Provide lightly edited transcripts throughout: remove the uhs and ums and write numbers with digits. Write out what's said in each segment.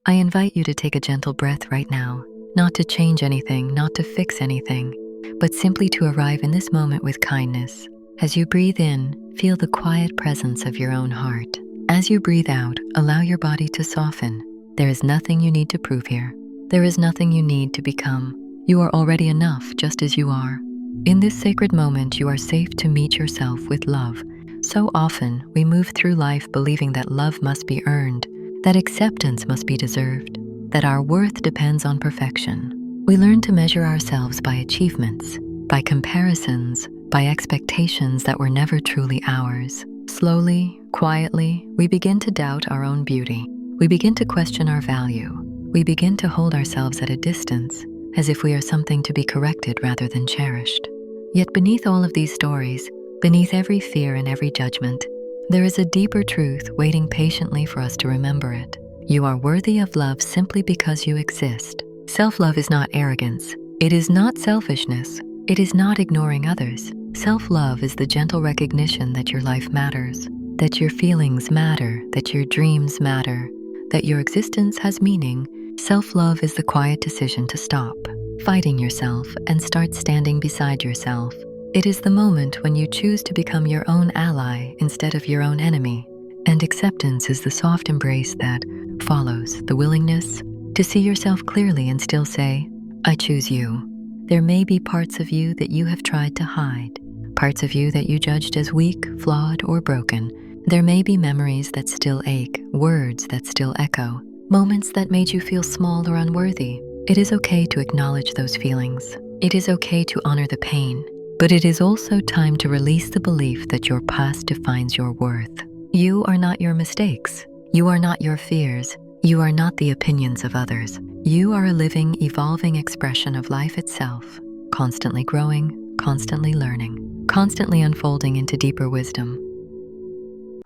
I invite you to take a gentle breath right now, not to change anything, not to fix anything, but simply to arrive in this moment with kindness. As you breathe in, feel the quiet presence of your own heart. As you breathe out, allow your body to soften. There is nothing you need to prove here. There is nothing you need to become. You are already enough just as you are. In this sacred moment, you are safe to meet yourself with love. So often, we move through life believing that love must be earned, that acceptance must be deserved, that our worth depends on perfection. We learn to measure ourselves by achievements, by comparisons, by expectations that were never truly ours. Slowly, quietly, we begin to doubt our own beauty. We begin to question our value. We begin to hold ourselves at a distance, as if we are something to be corrected rather than cherished. Yet beneath all of these stories, beneath every fear and every judgment, there is a deeper truth waiting patiently for us to remember it. You are worthy of love simply because you exist. Self-love is not arrogance. It is not selfishness. It is not ignoring others. Self-love is the gentle recognition that your life matters, that your feelings matter, that your dreams matter, that your existence has meaning. Self-love is the quiet decision to stop fighting yourself and start standing beside yourself. It is the moment when you choose to become your own ally instead of your own enemy. And acceptance is the soft embrace that follows the willingness to see yourself clearly and still say, I choose you. There may be parts of you that you have tried to hide, parts of you that you judged as weak, flawed, or broken. There may be memories that still ache, words that still echo, moments that made you feel small or unworthy. It is okay to acknowledge those feelings. It is okay to honor the pain. But it is also time to release the belief that your past defines your worth. You are not your mistakes. You are not your fears. You are not the opinions of others. You are a living, evolving expression of life itself, constantly growing, constantly learning, constantly unfolding into deeper wisdom.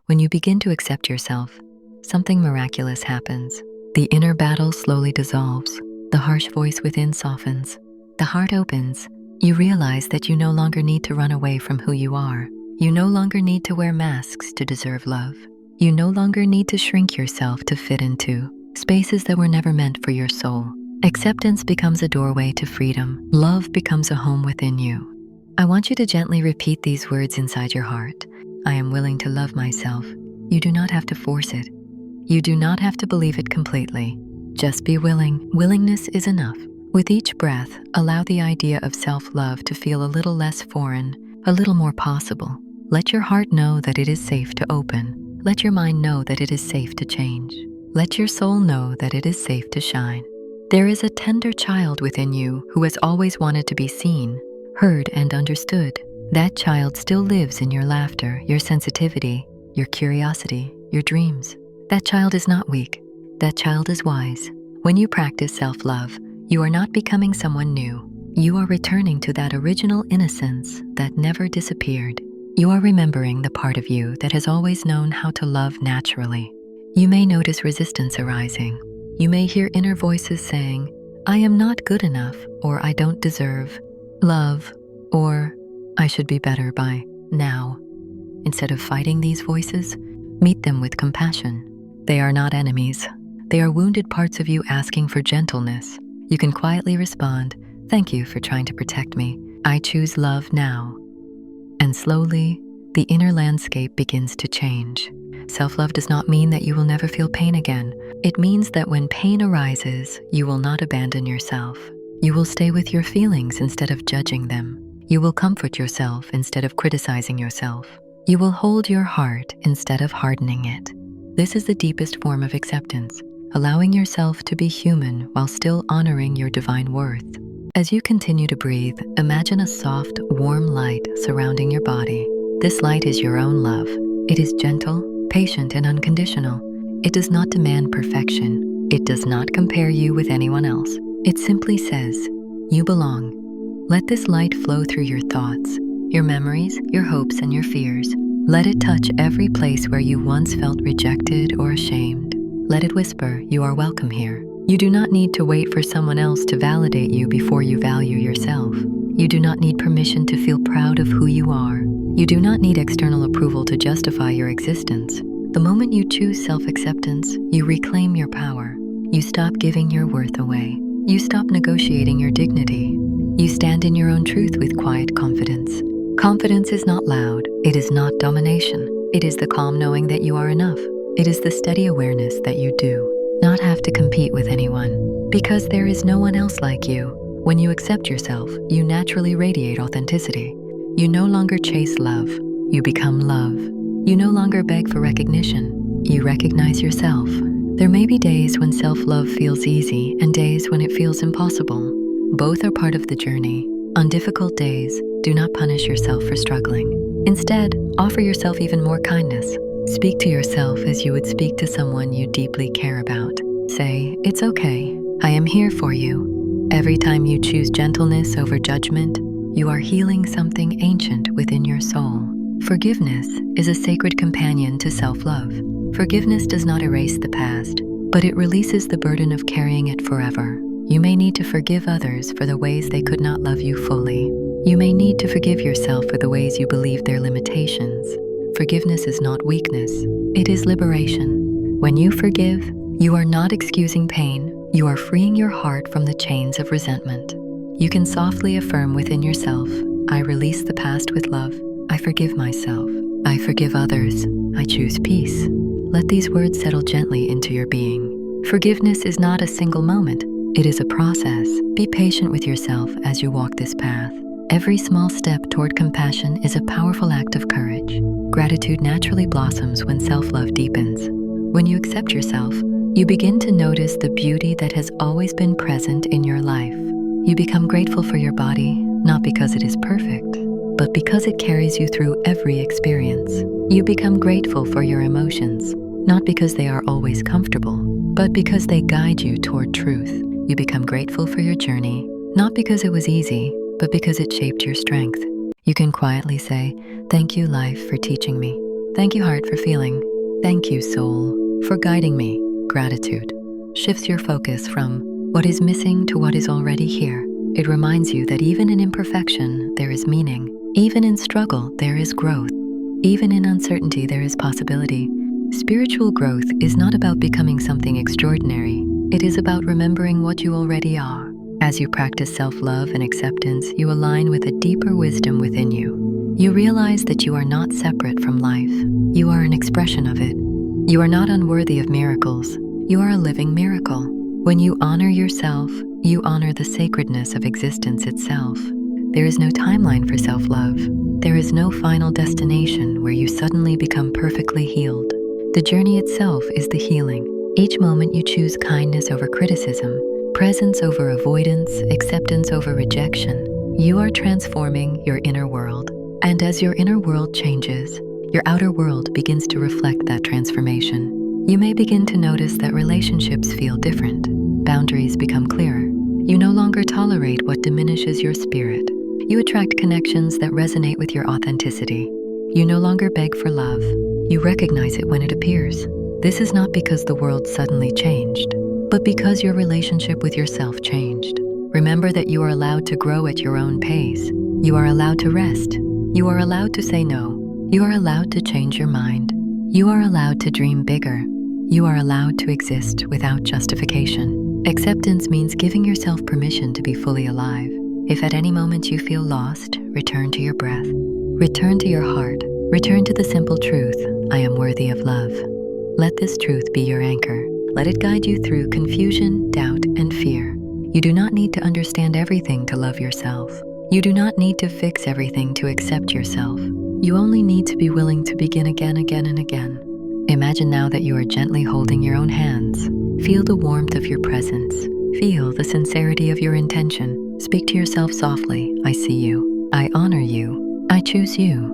When you begin to accept yourself, something miraculous happens. The inner battle slowly dissolves. The harsh voice within softens. The heart opens. You realize that you no longer need to run away from who you are. You no longer need to wear masks to deserve love. You no longer need to shrink yourself to fit into spaces that were never meant for your soul. Acceptance becomes a doorway to freedom. Love becomes a home within you. I want you to gently repeat these words inside your heart. I am willing to love myself. You do not have to force it. You do not have to believe it completely. Just be willing. Willingness is enough. With each breath, allow the idea of self-love to feel a little less foreign, a little more possible. Let your heart know that it is safe to open. Let your mind know that it is safe to change. Let your soul know that it is safe to shine. There is a tender child within you who has always wanted to be seen, heard, and understood. That child still lives in your laughter, your sensitivity, your curiosity, your dreams. That child is not weak. That child is wise. When you practice self-love, you are not becoming someone new. You are returning to that original innocence that never disappeared. You are remembering the part of you that has always known how to love naturally. You may notice resistance arising. You may hear inner voices saying, I am not good enough, or I don't deserve love, or I should be better by now. Instead of fighting these voices, meet them with compassion. They are not enemies. They are wounded parts of you asking for gentleness. You can quietly respond, thank you for trying to protect me. I choose love now. And slowly, the inner landscape begins to change. Self-love does not mean that you will never feel pain again. It means that when pain arises, you will not abandon yourself. You will stay with your feelings instead of judging them. You will comfort yourself instead of criticizing yourself. You will hold your heart instead of hardening it. This is the deepest form of acceptance, allowing yourself to be human while still honoring your divine worth. As you continue to breathe, imagine a soft, warm light surrounding your body. This light is your own love. It is gentle, patient, and unconditional. It does not demand perfection. It does not compare you with anyone else. It simply says, you belong. Let this light flow through your thoughts, your memories, your hopes, and your fears. Let it touch every place where you once felt rejected or ashamed. Let it whisper, you are welcome here. You do not need to wait for someone else to validate you before you value yourself. You do not need permission to feel proud of who you are. You do not need external approval to justify your existence. The moment you choose self-acceptance, you reclaim your power. You stop giving your worth away. You stop negotiating your dignity. You stand in your own truth with quiet confidence. Confidence is not loud. It is not domination. It is the calm knowing that you are enough. It is the steady awareness that you do not have to compete with anyone, because there is no one else like you. When you accept yourself, you naturally radiate authenticity. You no longer chase love. You become love. You no longer beg for recognition. You recognize yourself. There may be days when self-love feels easy and days when it feels impossible. Both are part of the journey. On difficult days, do not punish yourself for struggling. Instead, offer yourself even more kindness. Speak to yourself as you would speak to someone you deeply care about. Say, "It's okay. I am here for you." Every time you choose gentleness over judgment, you are healing something ancient within your soul. Forgiveness is a sacred companion to self-love. Forgiveness does not erase the past, but it releases the burden of carrying it forever. You may need to forgive others for the ways they could not love you fully. You may need to forgive yourself for the ways you believe their limitations. Forgiveness is not weakness, it is liberation. When you forgive, you are not excusing pain, you are freeing your heart from the chains of resentment. You can softly affirm within yourself, "I release the past with love. I forgive myself. I forgive others. I choose peace." Let these words settle gently into your being. Forgiveness is not a single moment. It is a process. Be patient with yourself as you walk this path. Every small step toward compassion is a powerful act of courage. Gratitude naturally blossoms when self-love deepens. When you accept yourself, you begin to notice the beauty that has always been present in your life. You become grateful for your body, not because it is perfect, but because it carries you through every experience. You become grateful for your emotions, not because they are always comfortable, but because they guide you toward truth. You become grateful for your journey, not because it was easy, but because it shaped your strength. You can quietly say, "Thank you, life, for teaching me. Thank you, heart, for feeling. Thank you, soul, for guiding me." Gratitude shifts your focus from what is missing to what is already here. It reminds you that even in imperfection, there is meaning. Even in struggle, there is growth. Even in uncertainty, there is possibility. Spiritual growth is not about becoming something extraordinary. It is about remembering what you already are. As you practice self-love and acceptance, you align with a deeper wisdom within you. You realize that you are not separate from life. You are an expression of it. You are not unworthy of miracles. You are a living miracle. When you honor yourself, you honor the sacredness of existence itself. There is no timeline for self-love. There is no final destination where you suddenly become perfectly healed. The journey itself is the healing. Each moment you choose kindness over criticism, presence over avoidance, acceptance over rejection. You are transforming your inner world. And as your inner world changes, your outer world begins to reflect that transformation. You may begin to notice that relationships feel different. Boundaries become clearer. You no longer tolerate what diminishes your spirit. You attract connections that resonate with your authenticity. You no longer beg for love. You recognize it when it appears. This is not because the world suddenly changed, but because your relationship with yourself changed. Remember that you are allowed to grow at your own pace. You are allowed to rest. You are allowed to say no. You are allowed to change your mind. You are allowed to dream bigger. You are allowed to exist without justification. Acceptance means giving yourself permission to be fully alive. If at any moment you feel lost, return to your breath. Return to your heart. Return to the simple truth, "I am worthy of love." Let this truth be your anchor. Let it guide you through confusion, doubt, and fear. You do not need to understand everything to love yourself. You do not need to fix everything to accept yourself. You only need to be willing to begin again, and again. Imagine now that you are gently holding your own hands. Feel the warmth of your presence. Feel the sincerity of your intention. Speak to yourself softly, "I see you. I honor you. I choose you."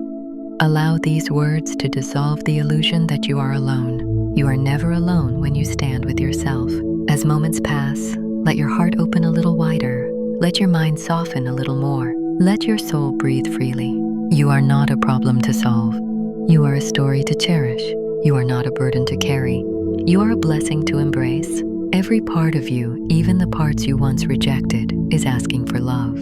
Allow these words to dissolve the illusion that you are alone. You are never alone when you stand with yourself. As moments pass, let your heart open a little wider. Let your mind soften a little more. Let your soul breathe freely. You are not a problem to solve. You are a story to cherish. You are not a burden to carry. You are a blessing to embrace. Every part of you, even the parts you once rejected, is asking for love.